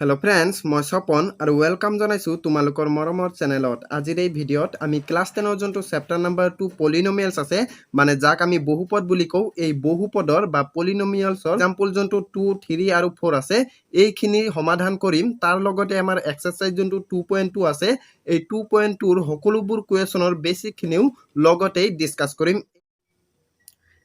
Hello friends मैं सपन और welcome जानाइछु तुमालोकर मरमर चैनेलत आजिर এই ভিডিওত আমি ক্লাস 10 জন্তু চ্যাপ্টার নাম্বার 2 পলিনোমিয়ালস আছে মানে যাক আমি বহুপদ বুলি কও এই বহুপদৰ বা পলিনোমিয়ালছৰ एग्जांपल জন্তু 2 3 আৰু 4 আছে এইখিনি সমাধান কৰিম তাৰ লগতে আমাৰ এক্সাৰসাইজ জন্তু 2.2 আছে এই 2.2 ৰ সকলোবোৰ কোৱেশ্যনৰ বেসিকখিনিও লগতে ডিসকাস কৰিম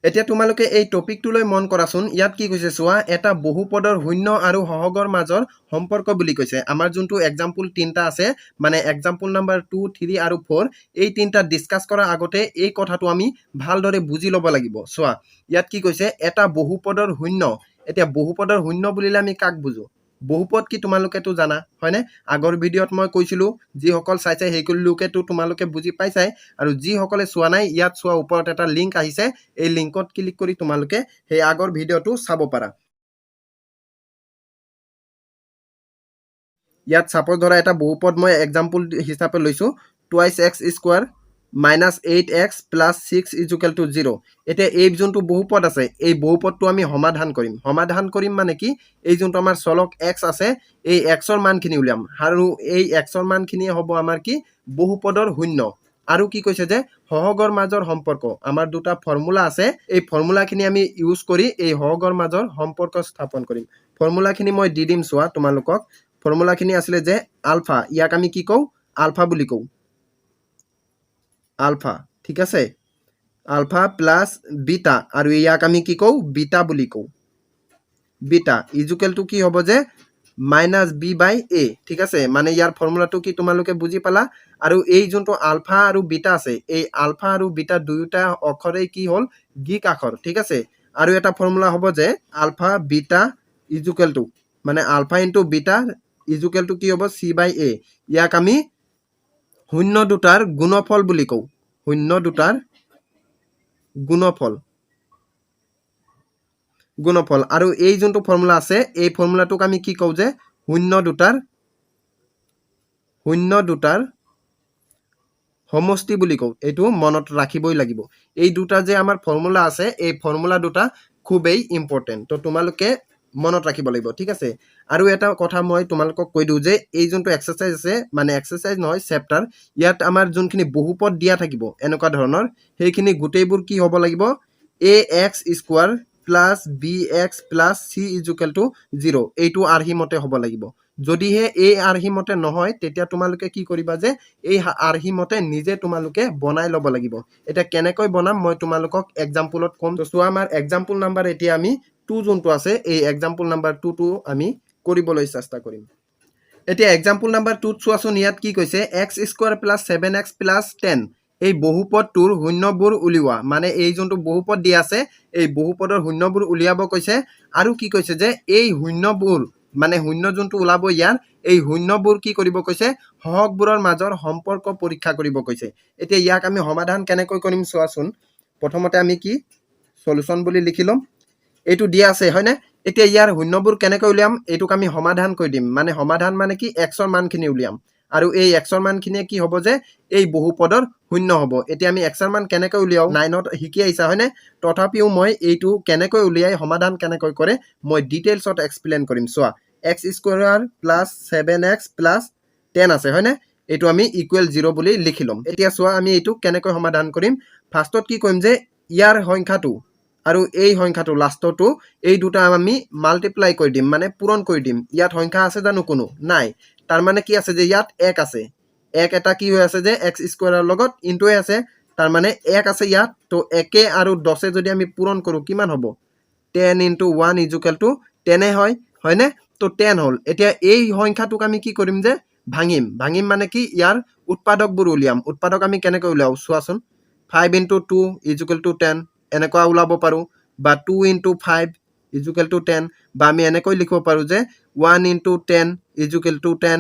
এতিয়া তোমালোকে এই টপিকটোলৈ মন কৰাচোন ইয়াত কি কৈছে চোৱা এটা বহুপদৰ শূন্য আৰু সহগৰ মাজৰ সম্পৰ্ক বুলি কৈছে আমাৰ যোনটো एग्जांपल তিনটা আছে মানে एग्जांपल নাম্বাৰ 2 3 আৰু 4 এই তিনটা ডিসকাস কৰাৰ আগতে এই কথাটো আমি ভালদৰে বুজি ল'ব লাগিব চোৱা ইয়াত কি কৈছে এটা বহুপদৰ শূন্য এতিয়া বহুপদৰ শূন্য বুলিলে আমি কাক বুজো বহুপদ কি তোমালোকে তো জানা হয়নে আগৰ ভিডিওত মই কৈছিলো যি সকল চাইছে হেইকুল লোকে তো তোমালোকে বুজি পাইছাই আৰু যি সকলে চোৱা নাই ইয়াত চোৱা ওপৰত এটা লিংক আহিছে এই লিংকত ক্লিক কৰি তোমালোকে সেই আগৰ ভিডিওটো চাব পাৰা ইয়াত সাপোজ ধৰা এটা বহুপদ মই एग्जांपल হিচাপে লৈছো 2x স্কয়ার -8x + 6 = 0 এতিয়া এই যোনটো বহুপদ আছে এই বহুপদটো আমি সমাধান কৰিম মানে কি এই যোনটো আমাৰ চলক x আছে এই x ৰ মানখিনি উলিয়াম আৰু এই x ৰ মানখিনি হ'ব আমাৰ কি বহুপদৰ শূন্য আৰু কি কৈছে যে সহগৰ মাজৰ সম্পৰ্ক আমাৰ দুটা ফৰ্মুলা আছে এই ফৰ্মুলাখিনি আমি ইউজ কৰি এই সহগৰ মাজৰ সম্পৰ্ক স্থাপন কৰিম ফৰ্মুলাখিনি মই দি দিম চোৱা তোমালোকক ফৰ্মুলাখিনি আছিল যে আলফা ইয়াক আমি কি কও আলফা বুলি কও আলফা ঠিক আছে আলফা প্লাস বিটা আৰু ইয়াক আমি কি কও বিটা বুলি কও বিটা ইকুয়াল টু কি হ'ব যে -b/a ঠিক আছে মানে ইয়াৰ ফৰ্মুলাটো কি তোমালোকে বুজি পালা আৰু এই যোনটো আলফা আৰু বিটা আছে এই আলফা আৰু বিটা দুয়োটা অক্ষৰে কি হ'ল গ্ৰীক আখৰ ঠিক আছে আৰু এটা ফৰ্মুলা হ'ব যে আলফা বিটা ইকুয়াল টু মানে alpha into beta equal to কি হ'ব c/a ইয়াক আমি শূন্য দুটাৰ গুণফল বুলি কও শূন্য দুটাৰ গুণফল আৰু এই যোনটো ফৰ্মুলা আছে এই ফৰ্মুলাটোক আমি কি কও যে শূন্য দুটাৰ সমষ্টি বুলি কও এটো মনত ৰাখিবই লাগিব এই দুটা যে আমাৰ ফৰ্মুলা আছে এই ফৰ্মুলা দুটা খুবেই ইম্পৰ্টেন্ট তো তোমালোকে মনত ৰাখিব লাগিব ঠিক আছে আৰু এটা কথা মই তোমালোকক কৈ দিও যে এই যোনটো এক্সাৰসাইজ আছে মানে এক্সাৰসাইজ নহয় চ্যাপ্টাৰ ইয়াত আমাৰ যোনখিনি বহুপদ দিয়া থাকিব এনেকুৱা ধৰণৰ সেইখিনি গুটেইবোৰ কি হ'ব লাগিব ax² plus bx plus c = 0 এইটো আৰ্হিমতে হ'ব লাগিব যদিহে এই আৰ্হিমতে নহয় তেতিয়া তোমালোকে কি কৰিবা যে এই আৰ্হিমতে নিজে তোমালোকে বনাই ল'ব লাগিব এটা কেনেকৈ বনাম মই তোমালোকক एग्जांपलত কম তো চোৱা আমাৰ एग्जांपल নাম্বাৰ এতিয়া আমি 2 যোনটো আছে এই एग्जांपल নাম্বাৰ 2 টো আমি কৰিবলৈ চেষ্টা কৰিম এতিয়া एग्जांपल নাম্বাৰ 2 ত চোৱাচোন ইয়াত কি কৈছে x² + 7x + 10 এই বহুপদটোৰ শূন্যবোৰ উলিওৱা মানে এই যোনটো বহুপদ দিয়া আছে এই বহুপদৰ শূন্যবোৰ উলিয়াব কৈছে আৰু কি কৈছে যে এই শূন্যবোৰ মানে শূন্য যোনটো ওলাব ইয়াৰ এই শূন্যবোৰ কি কৰিব কৈছে সহগবোৰৰ মাজৰ সম্পৰ্ক পৰীক্ষা কৰিব কৈছে এতিয়া ইয়াক আমি সমাধান কেনেকৈ কৰিম চোৱাচোন প্ৰথমতে আমি কি সলিউশন বুলি লিখিলম এইটো দিয়া আছে হয়নে এতিয়া ইয়াৰ শূন্যবোৰ কেনেকৈ উলিয়াম এইটোক আমি সমাধান কৰি দিম মানে সমাধান মানে কি x ৰ মানখিনি উলিয়াম আৰু এই x ৰ মানখিনি কি হ'ব যে এই বহুপদৰ শূন্য হ'ব এতিয়া আমি x ৰ মান কেনেকৈ উলিয়াও 9 ত শিকি আইছা হয়নে তথাপিও মই এইটো কেনেকৈ উলিয়াই সমাধান কেনেকৈ কৰে মই ডিটেইলছত এক্সপ্লেইন কৰিম চোৱা x² + 7x + 10 আছে হয়নে এইটো আমি ইকুৱেল 0 বুলি লিখিলম এতিয়া চোৱা আমি এইটো কেনেকৈ সমাধান কৰিম ফাৰ্ষ্টত কি কৰিম যে ইয়াৰ সংখ্যাটো আৰু এই সংখ্যাটো লাষ্টটো এই দুটা আমি মাল্টিপ্লাই কৰি দিম মানে পূৰণ কৰি দিম ইয়াত সংখ্যা আছে জানো কোনো নাই তাৰ মানে কি আছে যে ইয়াত 1 আছে 1 এটা কি হৈ আছে যে x² ৰ লগত ইনটু আছে তাৰ মানে 1 আছে ইয়াত তো 1 আৰু 10 যদি আমি পূৰণ কৰো কিমান হ'ব 10 * 1 = 10 হয়নে তো 10 হল এতিয়া এই সংখ্যাটোক আমি কি কৰিম যে ভাঙিম মানে কি ইয়াৰ উৎপাদকবোৰ উলিয়াম উৎপাদক আমি কেনেকৈ উলিয়াও চোৱাচোন 5 * 2 = 10 এনেকুৱা উলাব পাৰো বা 2 * 5 = 10 বা আমি এনেকৈ লিখিব পাৰো যে 1 * 10 = 10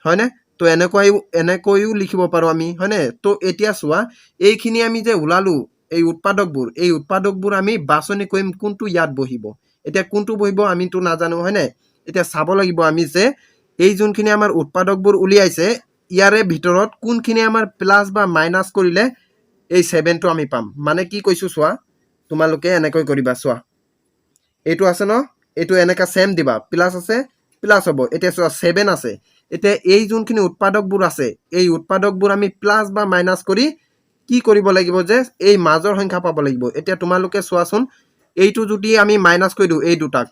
হয়নে তো এনেকৈও লিখিব পাৰো আমি হয়নে তো এতিয়া চোৱা এইখিনি আমি যে উলালো এই উৎপাদকবোৰ আমি বাছনি কৰিম কোনটো ইয়াত বহিব এতিয়া কোনটো বহিব আমি তো নাজানো হয়নে এতিয়া চাব লাগিব আমি যে এই যোনখিনি আমাৰ উৎপাদকবোৰ উলিয়াইছে ইয়াৰে ভিতৰত কোনখিনি আমাৰ প্লাস বা মাইনাস কৰিলে এই 7 টো আমি পাম মানে কি কৈছো চোৱা তোমালোকে এনেকৈ কৰিবা চোৱা এইটো আছে ন এইটো এনেকা সেম দিবা প্লাস আছে প্লাছ হ'ব। এতিয়া চোৱা 7 আছে, এতিয়া এই যোনখিনি উৎপাদকবোৰ আছে এই উৎপাদকবোৰ আমি প্লাছ বা মাইনাছ কৰি কি কৰিব লাগিব যে এই মাজৰ সংখ্যা পাব লাগিব। এতিয়া তোমালোকে চোৱাচোন, এইটো যদি আমি মাইনাছ কৰি দিওঁ এই দুটাক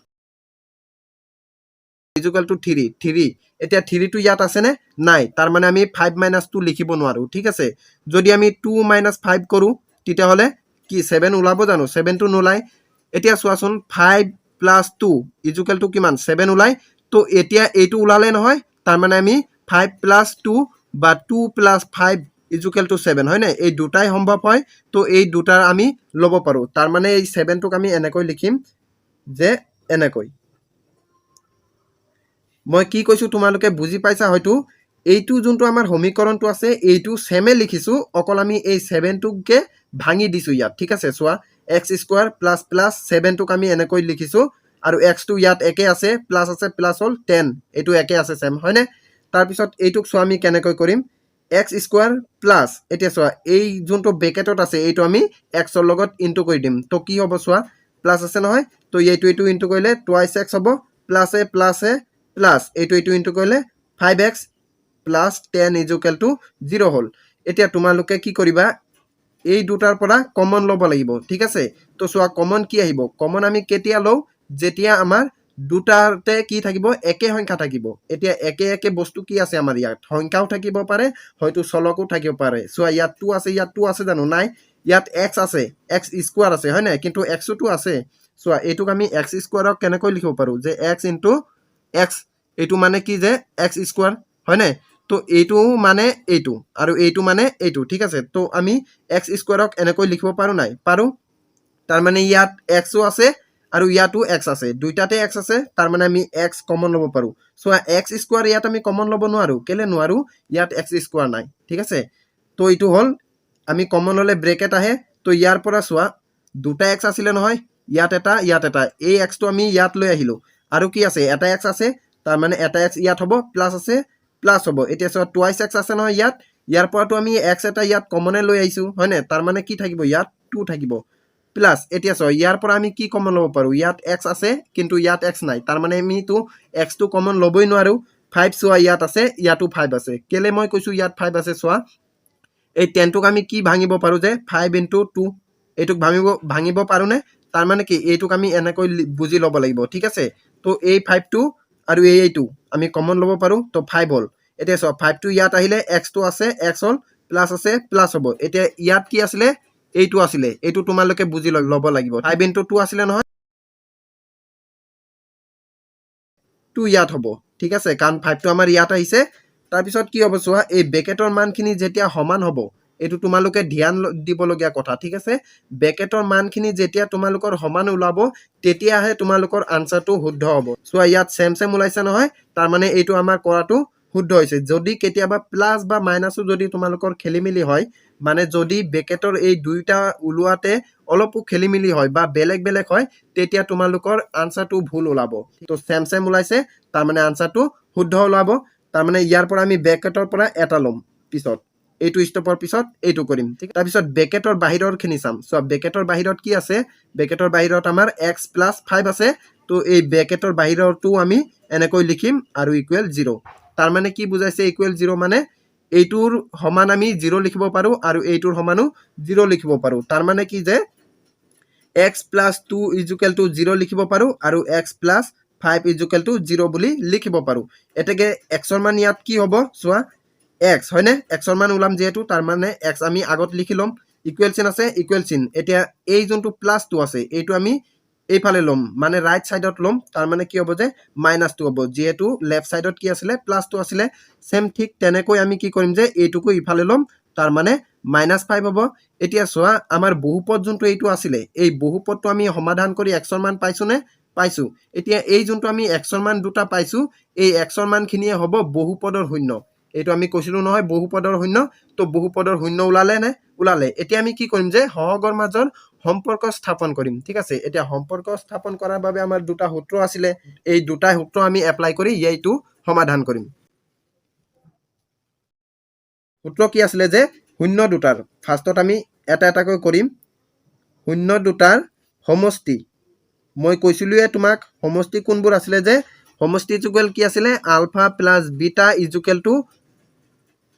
ইকুৱেল টু 3 এতিয়া 3টো ইয়াত আছেনে নাই, তাৰ মানে আমি 5 - 2 লিখিব নোৱাৰোঁ। ঠিক আছে, যদি আমি 2 - 5 কৰোঁ তেতিয়াহ'লে কি 7 ওলাব জানো? 7টো নোলায়। এতিয়া চোৱাচোন 5 + 2 ইকুৱেল টু কিমান 7 ওলায়। তো এতিয়া এইটো ওলালে নহয়, তাৰ মানে আমি 5 + 2 বা 2 + 5 ইকুৱেল টু 7 হয়নে? এই দুটাই সম্ভৱ হয়। তো এই দুটাৰ আমি ল'ব পাৰোঁ। তাৰ মানে এই 7টোক আমি এনেকৈ লিখিম যে এনেকৈ। মই কি কৈছোঁ তোমালোকে বুজি পাইছা হয়তো। এইটো যোনটো আমাৰ সমীকৰণটো আছে এইটো ছেমে লিখিছোঁ, অকল আমি এই 7টোকে ভাঙি দিছোঁ ইয়াত। ঠিক আছে, চোৱা x² + 7টোক আমি এনেকৈ লিখিছোঁ আৰু xটো ইয়াত একে আছে, প্লাছ আছে, প্লাছ হ'ল 10, এইটো একে আছে ছেম হয়নে? তাৰপিছত এইটোক চোৱা আমি কেনেকৈ কৰিম, x² প্লাছ, এতিয়া চোৱা এই যোনটো ব্ৰেকেটত আছে এইটো আমি xৰ লগত ইনটু কৰি দিম। তো কি হ'ব চোৱা, প্লাছ আছে নহয়, তো এইটো ইনটু কৰিলে টুৱাইছ x হ'ব, প্লাছে প্লাছে প্লাছ এইটো ইনটু কৰিলে 5x + 10 ইকুৱেল টু 0 হ'ল। এতিয়া তোমালোকে কি কৰিবা, এই দুটাৰ পৰা কমন ল'ব লাগিব। ঠিক আছে, তো চোৱা কমন কি আহিব, কমন আমি কেতিয়া লওঁ, যেতিয়া আমাৰ দুটাতে কি থাকিব, একে সংখ্যা থাকিব। এতিয়া একে বস্তু কি আছে আমাৰ ইয়াত, সংখ্যাও থাকিব পাৰে, হয়তো চলকো থাকিব পাৰে। চোৱা ইয়াত 2 আছে, ইয়াত 2 আছে জানো? নাই। ইয়াত x আছে, x² আছে হয় নাই, কিন্তু xটো আছে। চোৱা এইটোক আমি x² কেনেকৈ লিখিব পাৰোঁ যে x * x, এইটো মানে কি যে x² হয় নাই? তো এইটো মানে এইটো আৰু এইটো মানে এইটো। ঠিক আছে, তো আমি x² এনেকৈ লিখিব পাৰোঁ নাই? পাৰোঁ। তাৰ মানে ইয়াত xও আছে আৰু ইয়াতো x আছে, দুইটাতে x আছে, তাৰ মানে আমি x কমন ল'ব পাৰোঁ। চোৱা x² ইয়াত আমি কমন ল'ব নোৱাৰোঁ, কেলে নোৱাৰোঁ, ইয়াত x² নাই। ঠিক আছে, তো এইটো হ'ল আমি কমন ল'লে ব্ৰেকেট আহে। তো ইয়াৰ পৰা চোৱা দুটা x আছিলে নহয়, ইয়াত এটা ইয়াত এটা, এই xটো আমি ইয়াত লৈ আহিলোঁ আৰু কি আছে, এটা x আছে, তাৰ মানে এটা x ইয়াত হ'ব, প্লাছ আছে প্লাছ হ'ব। এতিয়া চোৱা টুৱাইছ x আছে নহয় ইয়াত, ইয়াৰ পৰাতো আমি x এটা ইয়াত কমনে লৈ আহিছোঁ হয়নে? তাৰ মানে কি থাকিব, ইয়াত 2 থাকিব প্লাছ। এতিয়া চোৱা ইয়াৰ পৰা আমি কি কমন ল'ব পাৰোঁ, ইয়াত x আছে কিন্তু ইয়াত x নাই, তাৰ মানে আমিতো xটো কমন ল'বই নোৱাৰোঁ। 5 চোৱা ইয়াত আছে, ইয়াতো 5 আছে, কেলে মই কৈছোঁ ইয়াত 5 আছে, চোৱা এই 10টোক আমি কি ভাঙিব পাৰোঁ যে 5 * 2, এইটোক ভাঙিব পাৰোঁনে? তাৰ মানে কি এইটোক আমি এনেকৈ বুজি ল'ব লাগিব। ঠিক আছে, তো এই 5টো আৰু এইটো আমি কমন ল'ব পাৰোঁ, তো 5 হ'ল। এতিয়া চোৱা 5টো ইয়াত আহিলে, xটো আছে, x হ'ল, প্লাছ আছে প্লাছ হ'ব। এতিয়া ইয়াত কি আছিলে, এইটো আছিলে, এইটো তোমালোকে বুজি ল'ব লাগিব। 5 * 2 আছিলে নহয়, 2 ইয়াত হ'ব। ঠিক আছে, কাৰণ 5টো আমাৰ ইয়াত আহিছে। তাৰপিছত কি হ'ব চোৱা, এই ব্ৰেকেটৰ মানখিনি যেতিয়া সমান হ'ব, এইটো তোমালোকে ধ্যান দিবলগীয়া কথা। ঠিক আছে, ব্ৰেকেটৰ মানখিনি যেতিয়া তোমালোকৰ সমান ওলাব তেতিয়াহে তোমালোকৰ আনচাৰটো শুদ্ধ হ'ব। চোৱা ইয়াত ছেম ওলাইছে নহয়, তাৰ মানে এইটো আমাৰ কৰাটো শুদ্ধ হৈছে। যদি কেতিয়াবা প্লাছ বা মাইনাছো যদি তোমালোকৰ খেলি মেলি হয়, মানে যদি ব্ৰেকেটৰ এই দুইটা ওলোৱাতে অলপো খেলি মেলি হয় বা বেলেগ বেলেগ হয়, তেতিয়া তোমালোকৰ আনচাৰটো ভুল ওলাব। তো ছেম ওলাইছে, তাৰ মানে আনচাৰটো শুদ্ধ ওলাব। তাৰ মানে ইয়াৰ পৰা আমি ব্ৰেকেটৰ পৰা এটা ল'ম, পিছত এইটো ষ্টপৰ পিছত এইটো কৰিম। ঠিক, তাৰপিছত ব্ৰেকেটৰ বাহিৰৰখিনি চাম। চোৱা ব্ৰেকেটৰ বাহিৰত কি আছে, ব্ৰেকেটৰ বাহিৰত আমাৰ x + 5 আছে। তো এই ব্ৰেকেটৰ বাহিৰতো আমি এনেকৈ লিখিম আৰু ইকুৱেল 0। তাৰ মানে কি বুজাইছে ইকুৱেল 0 মানে, এইটোৰ সমান আমি 0 লিখিব পাৰোঁ আৰু এইটোৰ সমানো 0 লিখিব পাৰোঁ। তাৰ মানে কি যে x + 2 = 0 লিখিব পাৰোঁ আৰু x + 5 = 0 বুলি লিখিব পাৰোঁ। এতেকে xৰ মান ইয়াত কি হ'ব চোৱা, x হয়নে, xৰ মান ওলাম যিহেতু, তাৰ মানে x আমি আগত লিখি ল'ম, ইকুৱেল চিন আছে, ইকুৱেল চিন। এতিয়া এই যোনটো প্লাছটো আছে এইটো আমি এইফালে ল'ম, মানে ৰাইট ছাইডত ল'ম, তাৰ মানে কি হ'ব যে -2 হ'ব, যিহেতু লেফ্ট ছাইডত কি আছিলে, প্লাছটো আছিলে। ছেম ঠিক তেনেকৈ আমি কি কৰিম যে এইটোকো ইফালে ল'ম, তাৰ মানে -5 হ'ব। এতিয়া চোৱা আমাৰ বহুপদ যোনটো এইটো আছিলে, এই বহুপদটো আমি সমাধান কৰি xৰ মান পাইছোনে? পাইছোঁ। এতিয়া এই যোনটো আমি xৰ মান দুটা পাইছোঁ, এই xৰ মানখিনিয়ে হ'ব বহুপদৰ শূন্য। এইটো আমি কৈছিলোঁ নহয় বহুপদৰ শূন্য, তো বহুপদৰ শূন্য ওলালে নে? ওলালে। এতিয়া আমি কি কৰিম যে সহগৰ মাজৰ সম্পৰ্ক স্থাপন কৰিম। ঠিক আছে, এতিয়া সম্পৰ্ক স্থাপন কৰাৰ বাবে আমাৰ দুটা সূত্ৰ আছিলে, এই দুটা সূত্ৰ আমি এপ্লাই কৰি এইটো সমাধান কৰিম। সূত্ৰ কি আছিলে যে শূন্য দুটাৰ, ফাৰ্ষ্টত আমি এটা এটাকৈ কৰিম। শূন্য দুটাৰ সমষ্টি, মই কৈছিলোঁৱে তোমাক সমষ্টি কোনবোৰ আছিলে যে সমষ্টি ইজুকেল কি আছিলে alpha plus beta equal to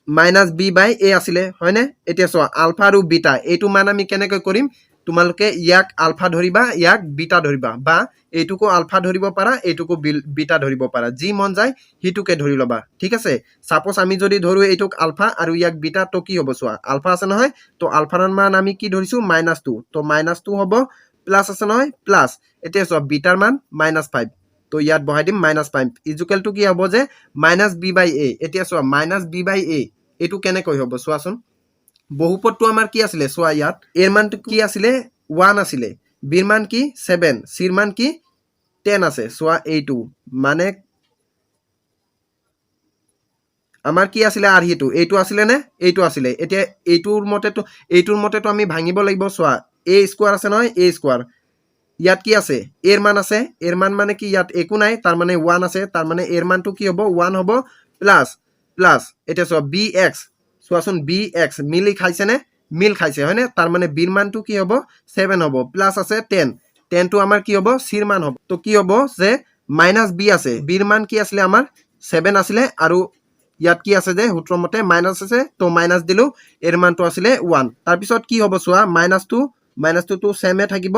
minus B by A আছিলে হয়নে এতিয়া চোৱা আলফা আৰু বিটা এইটো মান আমি কেনেকৈ কৰিম তোমালোকে ইয়াক আলফা ধৰিবা ইয়াক বিটা ধৰিবা বা এইটোকো আলফা ধৰিব পাৰা এইটোকো বিটা ধৰিব পাৰা যি মন যায় হিটোকে ধৰি ল'বা ঠিক আছে সাপোজ আমি যদি ধৰো এইটোক আলফা আৰু ইয়াক বিটা তো কি হ'ব চোৱা আলফা আছে নহয় তো আলফাৰ মান আমি কি ধৰিছো -2 তো -2 হ'ব প্লাস আছে নহয় প্লাস এতিয়া চোৱা বিটাৰ মান -5 তো ইয়াত বহাই দিম -5 ইকুৱেল টু কি হ'ব যে -b/a এতিয়া চোৱা -b/a এটো কেনেকৈ হ'ব চোৱাচোন বহুপদটো আমাৰ কি আছিলে চোৱা ইয়াত এৰ মানটো কি আছিলে 1 আছিলে বিৰ মান কি 7 চিৰ মান কি 10 আছে চোৱা এইটো মানে আমাৰ কি আছিলে আৰহিটো এইটো আছিলে নে এইটো আছিলে এতিয়া এইটোৰ মতেটো আমি ভাঙিব লাগিব চোৱা a স্কয়াৰ আছে নহয় a স্কয়াৰ ইয়াত কি আছে এৰ মান আছে এৰ মান মানে কি ইয়াত একো নাই তাৰ মানে 1 আছে তাৰ মানে এৰ মানটো কি হ'ব 1 হ'ব প্লাস এটা চোৱা bx চোৱাচোন bx মিলি খাইছে নে মিল খাইছে হয়নে তাৰ মানে বিৰ মানটো কি হ'ব 7 হ'ব প্লাস আছে 10 টো আমাৰ কি হ'ব চিৰ মান হ'ব তো কি হ'ব যে -b আছে বিৰ মান কি আছিল আমাৰ 7 আছিল আৰু ইয়াত কি আছে যে সূত্ৰ মতে মাইনাস আছে তো মাইনাস দিলো এৰ মানটো আছিল 1 তাৰ পিছত কি হ'ব চোৱা -2 তো সেমে থাকিব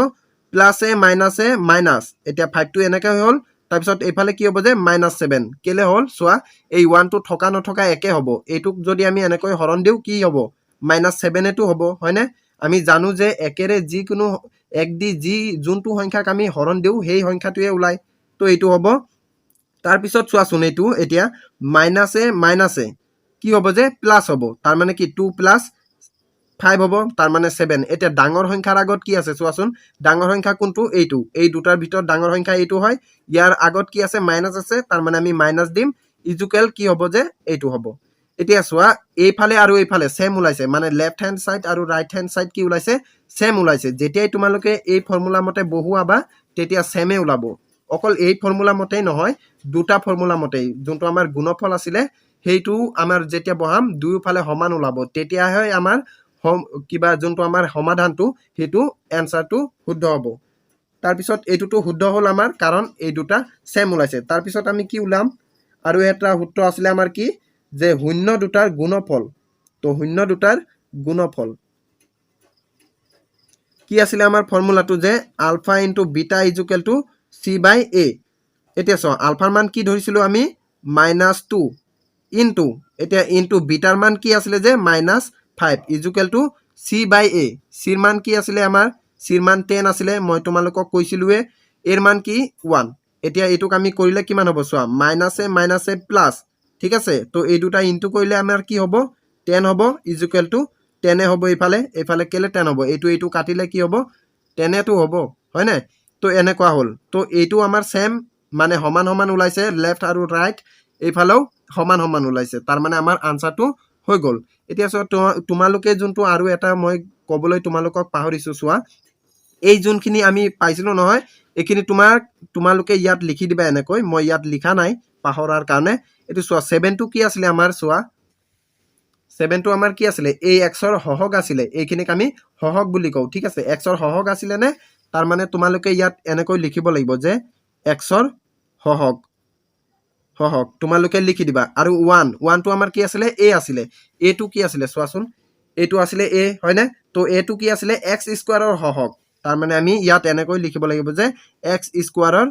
প্লাস এ মাইনাস এতিয়া 5 টো এনেকৈ হ'ল তাৰ পিছত এফালে কি হ'ব যে -7 কেলে হ'ল চোৱা এই 1 টো থকা নথকা একে হ'ব এইটোক যদি আমি এনেকৈ হৰণ দিও কি হ'ব -7 এটো হ'ব হয়নে আমি জানো যে একেৰে যি কোনো এক দি যি যোনটো সংখ্যাক আমি হৰণ দিও সেই সংখ্যাটোৱে ওলাই তো এইটো হ'ব তাৰ পিছত চোৱাচোন এইটো এতিয়া মাইনাসে কি হ'ব যে প্লাস হ'ব তাৰ মানে কি 2 + 5 হ'ব তাৰ মানে 7 এতিয়া ডাঙৰ সংখ্যাৰ আগত কি আছে চোৱাচোন ডাঙৰ সংখ্যা কোনটো এইটো এই দুটাৰ ভিতৰত ডাঙৰ সংখ্যা এইটো হয় ইয়াৰ আগত কি আছে মাইনাস আছে তাৰ মানে আমি মাইনাস দিম ইকুৱেল কি হ'ব যে এইটো হ'ব এতিয়া চোৱা এইফালে আৰু এইফালে সেম ওলাইছে মানে লেফট হ্যান্ড সাইড আৰু ৰাইট হ্যান্ড সাইড কি ওলাইছে সেম ওলাইছে যেতিয়াই তোমালোকে এই ফৰ্মুলা মতে বহুৱাবা তেতিয়া সেমে ওলাব অকল এই ফৰ্মুলা মতেই নহয় দুটা ফৰ্মুলা মতেই যোনটো আমাৰ গুণফল আছিল হেইটো আমাৰ যেতিয়া বহাম দুয়োফালে সমান ওলাব তেতিয়াহে আমাৰ কিবা যোনটো আমাৰ সমাধানটো হেতু এনসাৰটো শুদ্ধ হ'ব তাৰ পিছত এইটোটো শুদ্ধ হ'ল আমাৰ কাৰণ এই দুটা সেম ওলাইছে তাৰ পিছত আমি কি উলাম আৰু এটা সূত্ৰ আছিল আমাৰ কি যে শূন্য দুটাৰ গুণফল তো শূন্য দুটাৰ গুণফল কি আছিল আমাৰ ফৰ্মুলাটো যে আলফা * বিটা = c/a এতিয়া চোৱা আলফাৰ মান কি ধৰিছিলো আমি -2 ইনটু এতিয়া ইনটু বিটাৰ মান কি আছিল যে -5 = c/a চিৰ মান কি আছিল আমাৰ চিৰ মান 10 আছিল মই তোমালোকক কৈছিলুৱে এৰ মান কি 1 এতিয়া এটোক আমি কৰিলে কিমান হ'ব চোৱা মাইনাসে প্লাস ঠিক আছে তো এই দুটা ইনটু কৰিলে আমাৰ কি হ'ব 10 হ'ব = 10 হ'ব এইফালে কেলে 10 হ'ব এইটো কাটিলে কি হ'ব 10 টো হ'ব হয় না তো এনেকুৱা হ'ল তো এইটো আমাৰ সেম মানে সমান ওলাইছে লেফট আৰু ৰাইট এইফালেও সমান ওলাইছে তাৰ মানে আমাৰ আনসাৰটো হৈ গ'ল এতিয়া তোমালোকে যোনটো আৰু এটা মই কবলৈ তোমালোকক পাহৰিছো চোৱা এই যোনখিনি আমি পাইছিলো নহয় এখিনি তোমালোকে ইয়াত লিখি দিবা এনেকৈ মই ইয়াত লিখা নাই পাহৰাৰ কাৰণে এটো চোৱা 7 টো কি আছিল আমাৰ চোৱা 7 টো আমাৰ কি আছিল এই x ৰ হহগ আছিল এইখিনিক আমি হহগ বুলি কও ঠিক আছে x ৰ হহগ আছিল নে তাৰ মানে তোমালোকে ইয়াত এনেকৈ লিখিব লাগিব যে x ৰ হহগ তোমালোকে লিখি দিবা আৰু 1 টো আমাৰ কি আছিল a আছিল a টো কি আছিল চোৱাচোন এটো আছিল a হয় না তো a টো কি আছিল x স্কয়াৰৰ হহগ তাৰ মানে আমি ইয়াত এনেকৈ লিখিব লাগিব যে x স্কয়াৰৰ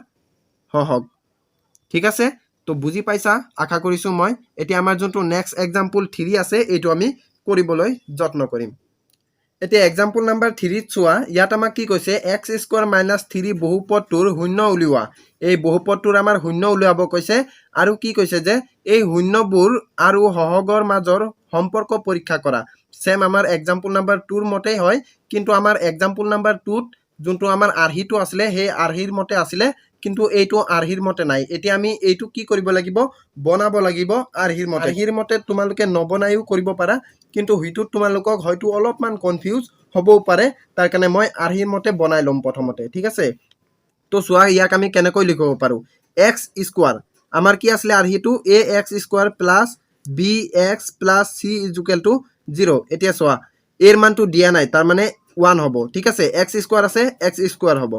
হহগ ঠিক আছে তো বুজি পাইছা আশা কৰিছো মই এতিয়া আমাৰ যোনটো নেক্সট एग्जांपल 3 আছে এটো আমি কৰিবলৈ যত্ন কৰিম এতিয়া एग्जांपल নাম্বাৰ 3 চোৱা ইয়াত আমাক কি কৈছে x² - 3 বহুপদটোৰ শূন্য উলিওৱা এই বহুপদটোৰ আমাৰ শূন্য উলিয়াব কৈছে আৰু কি কৈছে যে এই শূন্যবোৰ আৰু হহগৰ মাজৰ সম্পৰ্ক পৰীক্ষা কৰা সেম আমাৰ एग्जांपल নাম্বাৰ 2 ৰ মতেই হয় কিন্তু আমাৰ एग्जांपल নাম্বাৰ 2 ত যোনটো আমাৰ আৰহিটো আছিল হে আৰহিৰ মতে আছিল কিন্তু এইটো আৰহিৰ মতে নাই এতিয়া আমি এইটো কি কৰিব লাগিব বনাব লাগিব আৰহিৰ মতে তোমালোকে নবনাইও কৰিব পাৰা কিন্তু হিতুত তোমালোকক হয়তো অলপমান কনফিউজ হ'বও পাৰে তাৰ কাৰণে মই আৰহিৰ মতে বনাই লম প্ৰথমতে ঠিক আছে তো চোৱা ইয়াক আমি কেনেকৈ লিখিব পাৰো x² আমাৰ কি আছিল আৰহিটো ax² + bx + c = 0 এতিয়া চোৱা এৰ মানটো দিয়া নাই তাৰ মানে 1 হ'ব ঠিক আছে x² আছে x² হ'ব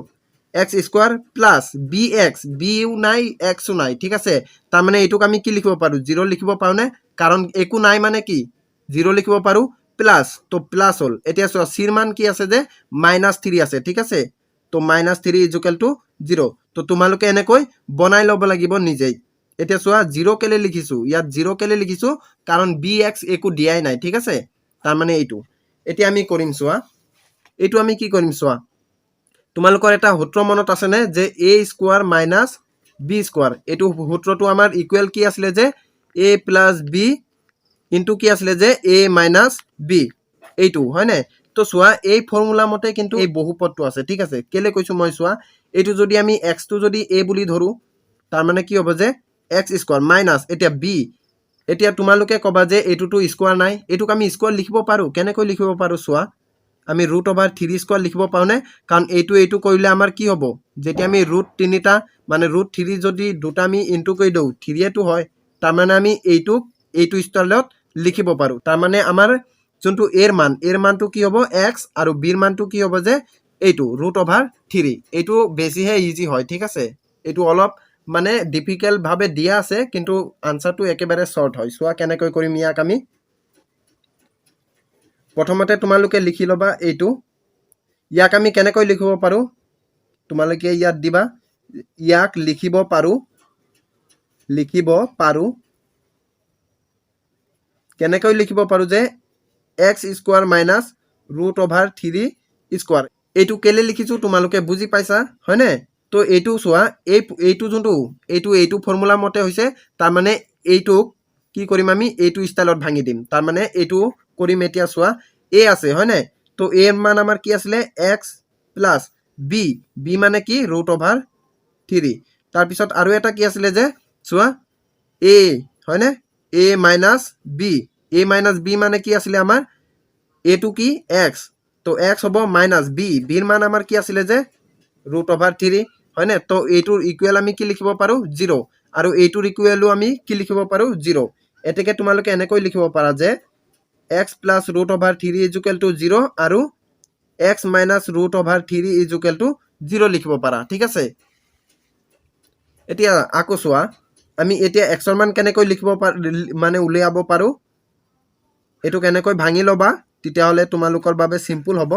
x square plus b x বিও নাই এক্সও নাই ঠিক আছে তাৰমানে এইটোক আমি কি লিখিব পাৰোঁ 0 লিখিব পাৰোঁনে কাৰণ একো নাই মানে কি 0 লিখিব পাৰোঁ প্লাস তো প্লাস হল এতিয়া চোৱা চিৰ মান কি আছে যে -3 আছে ঠিক আছে তো -3 ইকুয়াল টু 0 তো তোমালোকে এনেকৈ বনাই ল'ব লাগিব নিজেই এতিয়া চোৱা 0 কেলে লিখিছো ইয়াত 0 কেলে লিখিছো কাৰণ bx একো দিয়াই নাই ঠিক আছে তাৰ মানে এইটো এতিয়া আমি কৰিম চোৱা এইটো আমি কি কৰিম চোৱা তোমালোকৰ এটা সূত্ৰ মনত আছে নে যে a square minus b square এইটো সূত্ৰটো আমাৰ ইকুৱেল কি আছিল যে a প্লাস b ইনটু কি আছিল যে a মাইনাস b এইটো হয় না তো চোৱা এই ফৰ্মুলা মতে কিন্তু এই বহুপদটো আছে ঠিক আছে কেলে কৈছো মই চোৱা এইটো যদি আমি x টো যদি a বুলি ধৰো তাৰ মানে কি হ'ব যে x স্কয়াৰ মাইনাস এতিয়া b এতিয়া তোমালোকে কবা যে এইটো তো স্কয়াৰ নাই এইটোক আমি স্কয়াৰ লিখিব পাৰো কেনেকৈ লিখিব পাৰো চোৱা আমি √3 স্কয়াৰ লিখিব পাওনে কাৰণ এইটো কৰিলে আমাৰ কি হ'ব যেতিয়া আমি √3টা মানে √3 যদি দুটা আমি ইনটু কৰি দেউ 3 এটো হয় তাৰ মানে আমি এইটো ষ্টাইলত লিখিব পাৰো তাৰ মানে আমাৰ যোনটো এৰ মানটো কি হ'ব x আৰু b ৰ মানটো কি হ'ব যে এইটো √3 এইটো বেছিহে ইজি হয় ঠিক আছে এইটো অলপ মানে ডিফিকাল্ট ভাবে দিয়া আছে কিন্তু আনসাৰটো একেবাৰে শৰ্ট হয় সোয়া কেনেকৈ কৰিম ইয়াক আমি প্ৰথমতে তোমালোকে লিখি লবা এইটো ইয়াক আমি কেনেকৈ লিখিব পাৰো তোমালোকে ইয়াত দিবা ইয়াক লিখিব পাৰো কেনেকৈ লিখিব পাৰো যে x স্কয়াৰ মাইনাস √3 স্কয়াৰ এইটো কেলে লিখিছো তোমালোকে বুজি পাইছা হয়নে তো এইটো সোয়া এইটো যোনটো এইটো ফৰ্মুলা মতে হৈছে তাৰ মানে এইটোক কি কৰিম আমি এইটো ষ্টাইলত ভাঙি দিম তাৰ মানে এইটো কৰিম এতিয়া সোয়া a আছে হয়নে তো a এৰ মান আমাৰ কি আছিল x প্লাস b মানে কি √3 তাৰ পিছত আৰু এটা কি আছিল যে সোয়া a হয়নে a মাইনাস b মানে কি আছিল আমাৰ a টু কি x তো x হ'ব মাইনাস b ৰ মান আমাৰ কি আছিল যে √3 হয়নে তো এইটোৰ ইকুৱেল আমি কি লিখিব পাৰো 0 আৰু এইটোৰ ইকুৱেলও আমি কি লিখিব পাৰো 0 এতেকে তোমালোকে এনেকৈ লিখিব পাৰা যে x plus √3 is equal to 0 আৰু x minus √3 is equal to 0 লিখিব পাৰা ঠিক আছে এতিয়া আকো সোয়া আমি এতিয়া x ৰ মান কেনেকৈ লিখিব মানে উলিয়াব পাৰো এটো কেনেকৈ ভাঙি লবা তেতিয়া হলে তোমালোকৰ বাবে সিম্পল হ'ব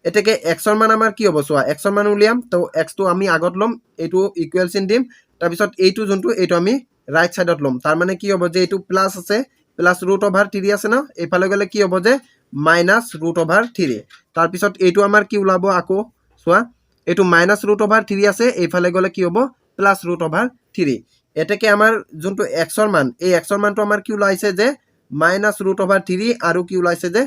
এতেকে x ৰ মান আমাৰ কি হ'ব সোয়া x ৰ মান উলিয়াম তো x টো আমি আগত লম এটো ইকুৱেল চিন দিম তাৰ পিছত এইটো যোনটো এইটো আমি ৰাইট সাইডত লম তাৰ মানে কি হ'ব যে এইটো প্লাস আছে প্লাস √3 আছে না এফালে গলে কি হ'ব যে মাইনাস √3 তাৰ পিছত এইটো আমাৰ কি উলাব আকো সোয়া এইটো মাইনাস √3 আছে এফালে গলে কি হ'ব প্লাস √3 এতেকে আমাৰ যোনটো x ৰ মান এই x ৰ মানটো আমাৰ কি উলাইছে যে মাইনাস √3 আৰু কি উলাইছে যে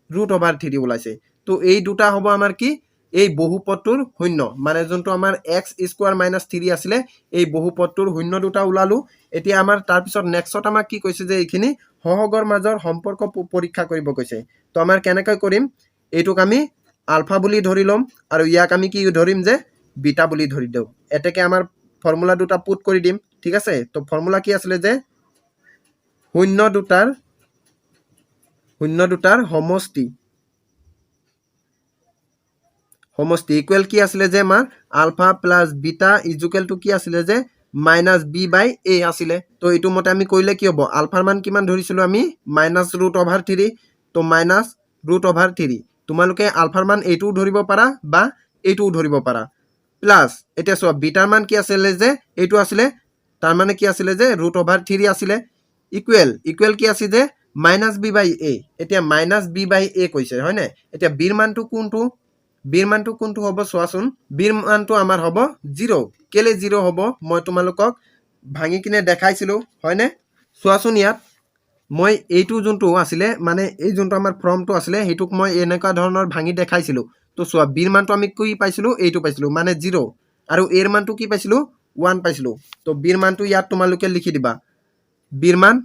√3 উলাইছে তো এই দুটা হ'ব আমাৰ কি এই বহুপদটোৰ শূন্য মানে যোনটো আমাৰ x স্কয়াৰ মাইনাস 3 আছিল এই বহুপদটোৰ শূন্য দুটা উলালো এতিয়া আমাৰ তাৰ পিছত নেক্সট আমাৰ কি কৈছে যে এইখিনি সহগৰ মাজৰ সম্পৰ্ক পৰীক্ষা কৰিব কৈছে তো আমাৰ কেনেকৈ কৰিম এইটোক আমি আলফা বুলি ধৰি লম আৰু ইয়াক আমি কি ধৰিম যে বিটা বুলি ধৰি দেউ এতেকে আমাৰ ফৰ্মুলা দুটা পুট কৰি দিম ঠিক আছে তো ফৰ্মুলা কি আছিল যে শূন্য দুটাৰ সমষ্টি ইকুৱেল কি আছিল যে আমাৰ alpha plus beta is equal to কি আছিল যে মাইনাস b বাই a আছিল তো এইটো মতে আমি কইলে কি হ'ব আলফাৰ মান কিমান ধৰিছিলো আমি মাইনাস √3 তো মাইনাস √3 তোমালোকে আলফাৰ মান এইটো ধৰিব পাৰা বা এইটো ধৰিব পাৰা প্লাস এটা সব বিটাৰ মান কি আছিল যে এইটো আছিল তাৰ মানে কি আছিল যে √3 আছিল ইকুৱেল কি আছিল যে মাইনাস b বাই a এতিয়া মাইনাস b বাই a কৈছে হয় না এতিয়া b ৰ মানটো কোনটো হ'ব সোৱাচোন b ৰ মানটো আমাৰ হ'ব 0 কেলে 0 হ'ব মই তোমালোকক ভাঙি কিনে দেখাইছিলো হয় না সোৱাচোন ইয়াত মই এইটো যোনটো আছিল মানে এই যোনটো আমাৰ ফৰ্মটো আছিল হেতুক মই এনেকা ধৰণৰ ভাঙি দেখাইছিলো তো সোৱা b ৰ মানটো আমি কি পাইছিলো এইটো পাইছিলো মানে 0 আৰু a ৰ মানটো কি পাইছিলো 1 পাইছিলো তো b ৰ মানটো ইয়াত তোমালোকে লিখি দিবা b ৰ মান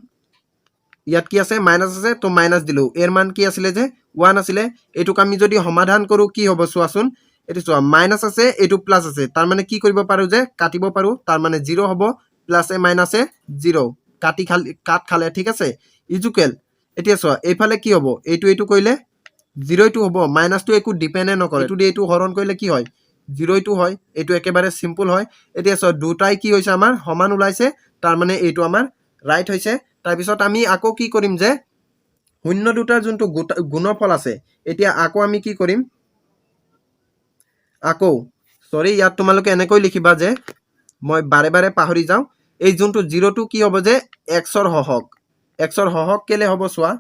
ইয়াত কি আছে মাইনাস আছে তো মাইনাস দিলো এর মান কি আছিল যে 1 আছিল এটুক আমি যদি সমাধান কৰো কি হ'ব সোৱাচোন এটো সোৱা মাইনাস আছে এটো প্লাস আছে তাৰ মানে কি কৰিব পাৰো যে কাটিব পাৰো তাৰ মানে 0 হ'ব প্লাস এ মাইনাস এ 0 কাট খালে ঠিক আছে ইকুৱেল এতিয়া সোৱা এইফালে কি হ'ব এইটো কইলে 0 টো হ'ব মাইনাস টো একো ডিপেন্ড নকৰে এটো দি এটো হৰণ কইলে কি হয় 0 এইটো হয়, এইটো একেবাৰে সিম্পল হয়। এতিয়া চোৱা দুটাই কি হৈছে আমাৰ সমান ওলাইছে, তাৰ মানে এইটো আমাৰ ৰাইট হৈছে। তাৰপিছত আমি আকৌ কি কৰিম যে শূন্য দুটাৰ যোনটো গুণফল আছে, এতিয়া আকৌ আমি কি কৰিম, আকৌ সৰি ইয়াত তোমালোকে এনেকৈ লিখিবা যে মই বাৰে বাৰে পাহৰি যাওঁ, এই যোনটো 0টো কি হ'ব যে xৰ হহক, xৰ হহক কেলে হ'ব চোৱা,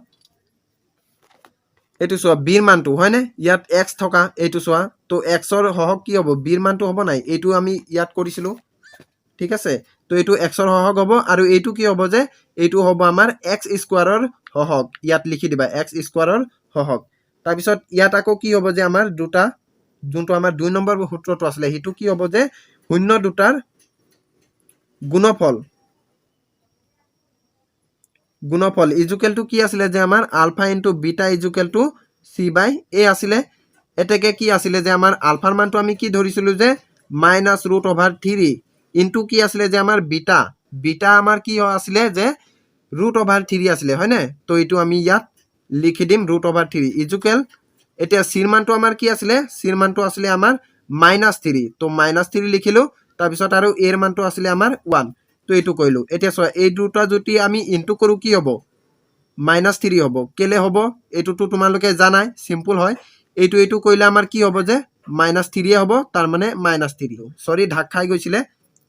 এইটো চোৱা বিৰ মানটো হয়নে, ইয়াত x থকা এইটো চোৱা, তো xৰ হহক কি হ'ব বিৰ মানটো হ'ব নাই, এইটো আমি ইয়াত কৰিছিলো, ঠিক আছে। তো এইটো xৰ হহক হ'ব, আৰু এইটো কি হ'ব যে এইটো হ'ব আমাৰ x স্কোৱাৰৰ হহক, ইয়াত লিখি দিবা x স্কোৱাৰৰ হহক। তাৰপিছত ইয়াত আকৌ কি হ'ব যে আমাৰ দুটা যোনটো আমাৰ 2 নম্বৰ সূত্ৰটো আছিলে, সেইটো কি হ'ব যে শূন্য দুটাৰ গুণফল, গুণফল ইজুকেল টু কি আছিলে যে আমাৰ alpha into beta equal to C by A আছিলে। এতেকে কি আছিলে যে আমাৰ আলফাৰ মানটো আমি কি ধৰিছিলো যে -√3 ইনটু কি আছিলে যে আমাৰ বিটা, বিটা আমাৰ কি আছিলে যে √3 আছিলে হয়নে। তো এইটো আমি ইয়াত লিখি দিম √3 ইজুকেল, এতিয়া চিৰ মানটো আমাৰ কি আছিলে, চিৰ মানটো আছিলে আমাৰ -3, তো -3 লিখিলো। তাৰপিছত আৰু এৰ মানটো আছিলে আমাৰ 1, তো এইটো কৰিলো। এতিয়া চোৱা এই দুটা যদি আমি ইনটু কৰো কি হ'ব, -3 হ'ব, কেলে হ'ব এইটোতো তোমালোকে জানাই সিম্পল হয়, এইটো এইটো কৰিলে আমাৰ কি হ'ব যে -3 হ'ব, তাৰ মানে -3, সৰি ঢাক খাই গৈছিলে,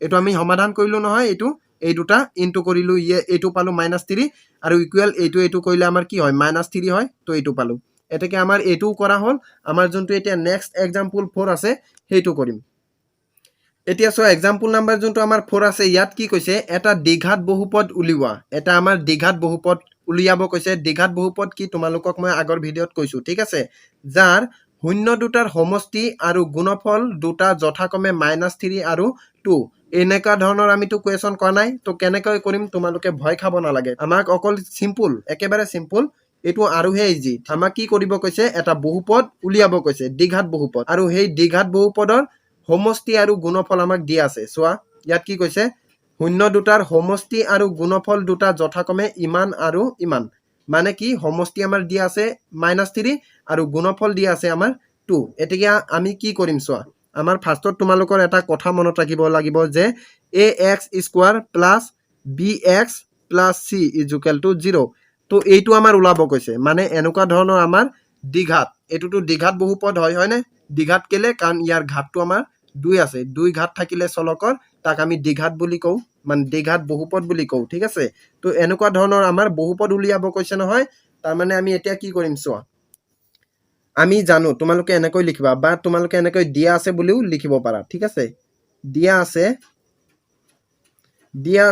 এইটো আমি সমাধান কৰিলো নহয়, এইটো এই দুটা ইনটু কৰিলো, এইটো পালো -3 আৰু ইকুৱেল এইটো এইটো কৰিলে আমাৰ কি হয় -3 হয়, তো এইটো পালো। এতেকে আমাৰ এইটো কৰা হ'ল। আমাৰ যোনটো এতিয়া নেক্সট এক্সাম্পল 4 আছে সেইটো কৰিম। এতিয়া চোৱা এক্সাম্পল নাম্বাৰ যোনটো আমাৰ 4 আছে, ইয়াত কি কৈছে এটা দ্বিঘাত বহুপদ উলিওৱা, এটা আমাৰ দ্বিঘাত বহুপদ উলিয়াব কৈছে। দ্বিঘাত বহুপদ কি তোমালোকক মই আগৰ ভিডিঅ'ত কৈছো, ঠিক আছে, যাৰ শূন্য দুটাৰ সমষ্টি আৰু গুণফল দুটা যথাক্ৰমে -3 আৰু 2, এনেকুৱা ধৰণৰ আমিতো কুৱেশ্যন কৰা নাই, তো কেনেকৈ কৰিম তোমালোকে ভয় খাব নালাগে, আমাক অকল সিম্পল, একেবাৰে সিম্পল, এইটো আৰুহে ইজি। আমাক কি কৰিব কৈছে, এটা বহুপদ উলিয়াব কৈছে, দ্বিঘাত বহুপদ, আৰু সেই দ্বিঘাত বহুপদৰ সমষ্টি আৰু গুণফল আমাক দিয়া আছে। চোৱা ইয়াত কি কৈছে, শূন্য দুটাৰ সমষ্টি আৰু গুণফল দুটা যথাক্ৰমে ইমান আৰু ইমান, মানে কি সমষ্টি আমাৰ দিয়া আছে -3 আৰু গুণফল দিয়া আছে আমাৰ 2। এতিয়া আমি কি কৰিম চোৱা, আমাৰ ফাৰ্ষ্টত তোমালোকৰ এটা কথা মনত ৰাখিব লাগিব যে ax square plus bx plus c is equal to 0, তো এইটো আমাৰ ওলাব কৈছে, মানে এনেকুৱা ধৰণৰ আমাৰ দ্বিঘাত, এইটোতো দ্বিঘাত বহুপদ হয়নে, দ্বিঘাত কেলে, কাৰণ ইয়াৰ ঘাতটো আমাৰ 2 আছে, 2 ঘাত থাকিলে চলকৰ তাক আমি দ্বিঘাত বুলি কওঁ, মানে দ্বিঘাত বহুপদ বুলি কওঁ, ঠিক আছে। তো এনেকুৱা ধৰণৰ আমাৰ বহুপদ উলিয়াব কৈছে নহয়, তাৰমানে আমি এতিয়া কি কৰিম চোৱা, আমি জানো তোমালোকে এনেকৈ লিখিবা, বা তোমালোকে এনেকৈ দিয়া আছে বুলিও লিখিব পাৰা, ঠিক আছে। দিয়া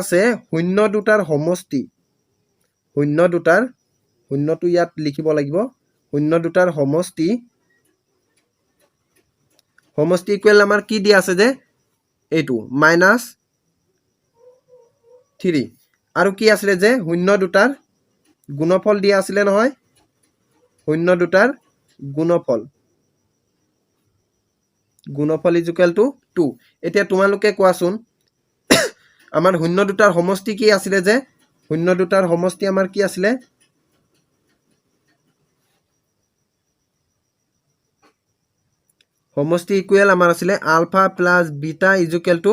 আছে শূন্য দুটাৰ সমষ্টি, শূন্যটো ইয়াত লিখিব লাগিব, শূন্য দুটাৰ সমষ্টি ইকুৱেল আমাৰ কি দিয়া আছে যে এইটো -3, আৰু কি আছিলে যে শূন্য দুটাৰ গুণফল দিয়া আছিলে নহয়, শূন্য দুটাৰ গুণফল ইজুকেল টু 2। এতিয়া তোমালোকে কোৱাচোন আমাৰ শূন্য দুটাৰ সমষ্টি কি আছিলে যে, শূন্য দুটাৰ সমষ্টি আমাৰ কি আছিলে, সমষ্টি ইকুৱেল আমাৰ আছিলে alpha plus beta equal to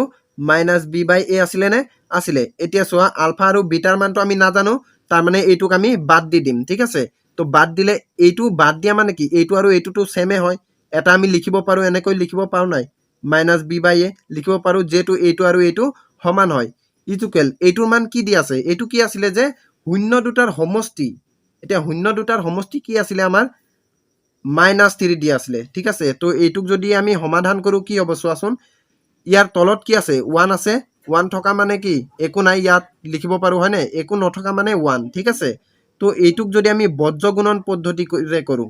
-b/a আছিলে নে, আছিলে। এতিয়া চোৱা আলফা আৰু বিটাৰ মানটো আমি নাজানো, তাৰমানে এইটোক আমি বাদ দি দিম, ঠিক আছে। তো বাদ দিলে এইটো বাদ দিয়া মানে কি, এইটো আৰু এইটোতো সেমে হয়, এটা আমি লিখিব পাৰো, এনেকৈ লিখিব পাৰো নাই, -b/a লিখিব পাৰো, যেহেতু এইটো আৰু এইটো সমান হয়, ইজুকেল এইটোৰ মান কি দি আছে, এইটো কি আছিলে যে শূন্য দুটাৰ সমষ্টি, এতিয়া শূন্য দুটাৰ সমষ্টি কি আছিলে আমাৰ -3 দিয়া আছিলে, ঠিক আছে। তো এইটোক যদি আমি সমাধান কৰো কি হ'ব চোৱাচোন, ইয়াৰ তলত কি আছে 1 আছে, 1 থকা মানে কি একো নাই, ইয়াত লিখিব পাৰো হয়নে, একো নথকা মানে 1, ঠিক আছে। তো এইটোক যদি আমি বজ্ৰ গুণন পদ্ধতিৰে কৰো,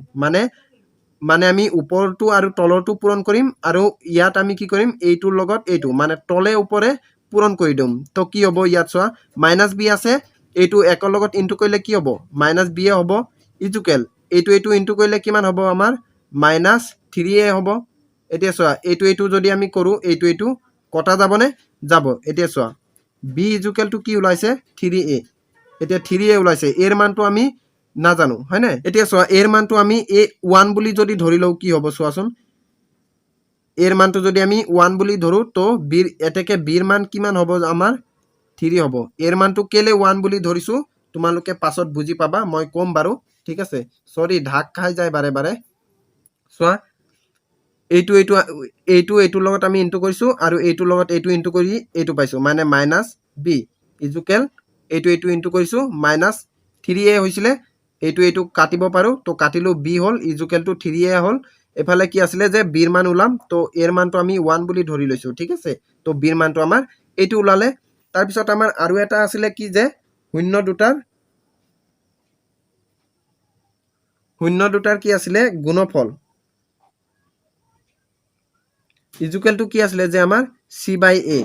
মানে আমি ওপৰটো আৰু তলৰটো পূৰণ কৰিম, আৰু ইয়াত আমি কি কৰিম এইটোৰ লগত এইটো মানে তলে ওপৰে পূৰণ কৰি দিম, তো কি হ'ব ইয়াত চোৱা -b আছে, এইটো একৰ লগত ইনটু কৰিলে কি হ'ব -b হ'ব, ইজুকেল এইটো ইনটু কৰিলে কিমান হ'ব আমাৰ -3a হ'ব। এতিয়া চোৱা এইটো যদি আমি কৰো, এইটো কটা যাবনে, যাব। এতিয়া চোৱা b ইজুকেল টু কি ওলাইছে 3a, এতিয়া 3a ওলাইছে, এৰ মানটো আমি নাজানো হয়নে। এতিয়া চোৱা এৰ মানটো আমি 1 বুলি যদি ধৰি লওঁ কি হ'ব চোৱাচোন, এৰ মানটো যদি আমি 1 বুলি ধৰো তো বিৰ এতেকে বিৰ মান কিমান হ'ব আমাৰ 3 হ'ব এৰ মানটো কেলে 1 বুলি ধৰিছো তোমালোকে পাছত বুজি পাবা মই কম বাৰু ঠিক আছে সৰি ঢাক খাই যায় বাৰে বাৰে সোৱা এইটোৰ লগত আমি ইনটু কৰিছো আৰু এইটোৰ লগত এইটো ইনটু কৰি এইটো পাইছো মানে মাইনাস বি ইজুকেল এইটো ইনটু কৰিছো মাইনাস 3a হৈছিলে এইটো কাটিব পাৰো তো কাটিলো b হল ইজুকেল টু 3a হল এফালে কি আছিলে যে বিৰ মান উলাম তো এৰ মানটো আমি 1 বুলি ধৰি লৈছো ঠিক আছে তো বিৰ মানটো আমাৰ এইটো উলালে তাৰ পিছত আমাৰ আৰু এটা আছিলে কি যে শূন্য দুটাৰ কি আছিলে গুণফল ইজুকেল টু কি আছিলে যে আমাৰ c বাই a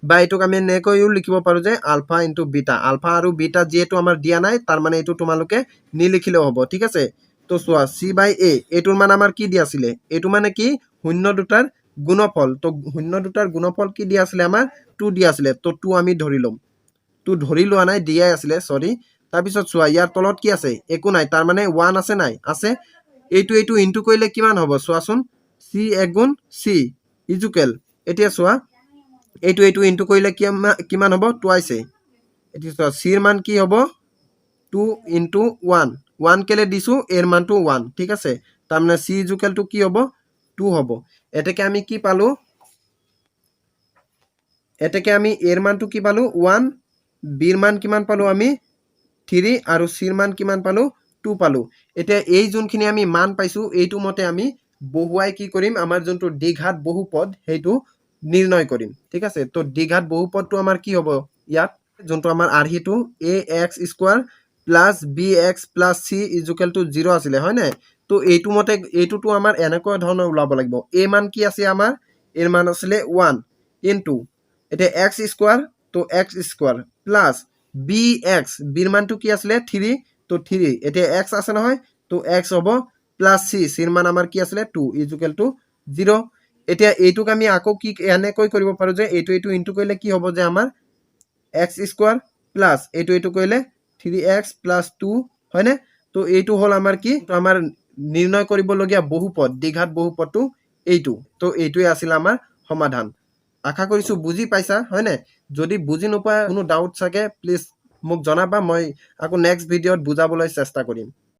বা এটোক আমি নেকৈও লিখিব পাৰো যে আলফা ইনটু বিটা আলফা আৰু বিটা যেটো আমাৰ দিয়া নাই তাৰ মানে এটো তোমালোকে নিলিখিলেও হ'ব ঠিক আছে তো সোৱা c বাই a এটোৰ মান আমাৰ কি দিয়া আছিলে এটো মানে কি শূন্য দুটাৰ গুণফল তো শূন্য দুটাৰ গুণফল কি দিয়া আছিলে আমাৰ 2 দিয়া আছিলে তো 2 আমি ধৰি লম 2 ধৰি লোৱা নাই দিয়াই আছিলে সৰি তাৰ পিছত সোৱা ইয়াৰ তলত কি আছে একো নাই তাৰ মানে 1 আছে নাই আছে এইটো ইনটু কৰিলে কিমান হ'ব সোৱাচোন c এগুণ c ইজুকেল এতিয়া সোৱা এইটো ইনটু কৰিলে কিমান হ'ব টুৱাইস এতিয়া সোৱা c ৰ মান কি হ'ব 2 ইনটু 1 1 কেলে দিছো এৰ মানটো 1 ঠিক আছে তাৰ মানে c ইজুকেল টু কি হ'ব 2 হ'ব এতেকে আমি কি পালো এতেকে আমি এৰ মানটো কি পালো 1 বিৰ মান কিমান পালো আমি 3 আৰু c ৰ মান কিমান পালো 2 পালো এতিয়া এই যোনখিনি আমি মান পাইছো এইটো মতে আমি বহুৱাই কি কৰিম আমাৰ যোনটো দ্বিঘাত বহুপদ হেইটো নিৰ্ণয় কৰিম ঠিক আছে তো দ্বিঘাত বহুপদটো আমাৰ কি হ'ব ইয়াত যোনটো আমাৰ আৰহিটো ax square plus bx plus c equal to 0 আছিলে হয় নাই তো এইটো মতে এইটোটো আমাৰ এনেকৈ ধৰণৰ ওলাব লাগিব a মান কি আছে আমাৰ এর মান আছিলে 1 ইনটু এটা x স্কয়ার তো x স্কয়ার প্লাস bx বির মানটো কি আছিলে 3 তো 3 এটা x আছে নহয় তো x হ'ব প্লাস c ৰ মান আমাৰ কি আছিলে 2 ইকুয়াল টু 0 এতিয়া এইটোক আমি আকৌ কি এনেকৈ কৰিব পাৰো যে এইটো ইনটু কৰিলে কি হ'ব যে আমাৰ x স্কয়াৰ প্লাস এইটো কৰিলে 3x প্লাস 2 হয়নে তো এইটো হল আমাৰ কি তো আমাৰ নিৰ্ণয় কৰিবলগীয়া বহুপদ দ্বিঘাত বহুপদটো এইটো তো এইটোই আছিল আমাৰ সমাধান আশা কৰিছো বুজি পাইছা হয়নে যদি বুজি নোপোৱা কোনো ডাউট থাকে প্লিজ মোক জনাবা মই আকৌ নেক্সট ভিডিঅত বুজাবলৈ চেষ্টা কৰিম